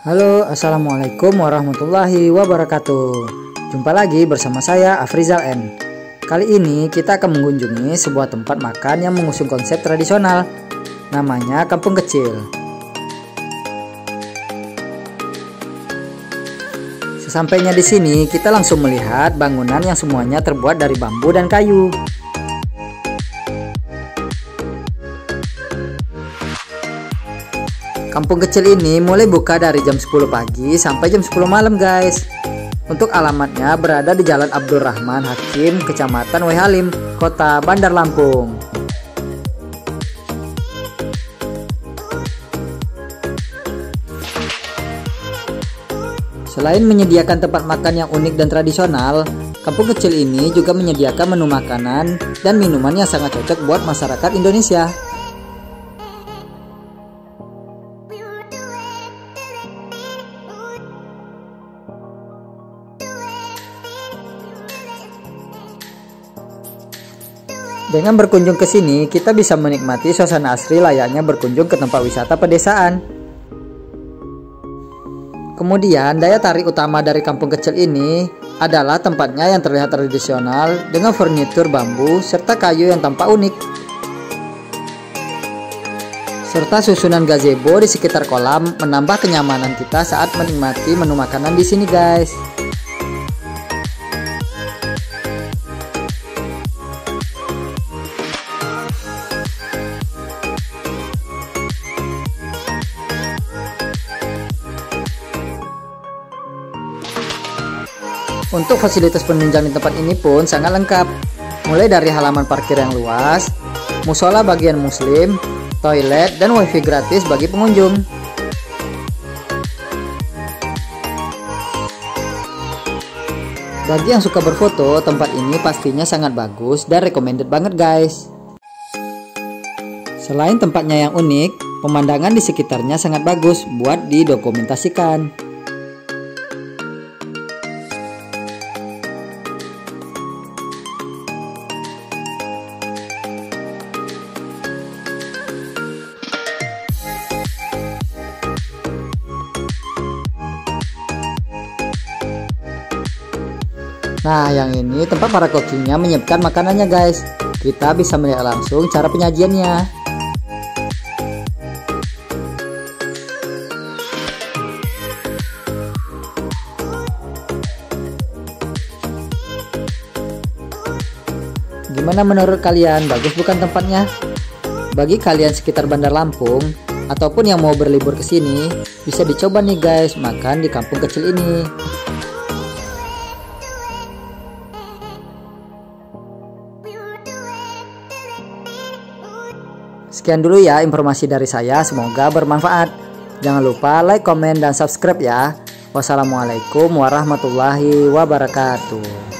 Halo, assalamualaikum warahmatullahi wabarakatuh. Jumpa lagi bersama saya Afrizal N. Kali ini kita akan mengunjungi sebuah tempat makan yang mengusung konsep tradisional. Namanya Kampung Kecil. Sesampainya di sini, kita langsung melihat bangunan yang semuanya terbuat dari bambu dan kayu. Kampung Kecil ini mulai buka dari jam 10 pagi sampai jam 10 malam guys. Untuk alamatnya berada di Jalan Abdurrahman Hakim, Kecamatan Wehalim, Kota Bandar Lampung. Selain menyediakan tempat makan yang unik dan tradisional, Kampung Kecil ini juga menyediakan menu makanan dan minuman yang sangat cocok buat masyarakat Indonesia. Dengan berkunjung ke sini, kita bisa menikmati suasana asri layaknya berkunjung ke tempat wisata pedesaan. Kemudian, daya tarik utama dari Kampung Kecil ini adalah tempatnya yang terlihat tradisional dengan furnitur bambu serta kayu yang tampak unik. Serta susunan gazebo di sekitar kolam menambah kenyamanan kita saat menikmati menu makanan di sini, guys. Untuk fasilitas penunjang di tempat ini pun sangat lengkap, mulai dari halaman parkir yang luas, musola bagian muslim, toilet, dan wifi gratis bagi pengunjung. Bagi yang suka berfoto, tempat ini pastinya sangat bagus dan recommended banget guys. Selain tempatnya yang unik, pemandangan di sekitarnya sangat bagus buat didokumentasikan. Nah, yang ini tempat para kokinya menyiapkan makanannya guys. Kita bisa melihat langsung cara penyajiannya. Gimana menurut kalian? Bagus bukan tempatnya? Bagi kalian sekitar Bandar Lampung ataupun yang mau berlibur ke sini, bisa dicoba nih guys makan di Kampung Kecil ini. Sekian dulu ya informasi dari saya, semoga bermanfaat. Jangan lupa like, komen, dan subscribe ya. Wassalamualaikum warahmatullahi wabarakatuh.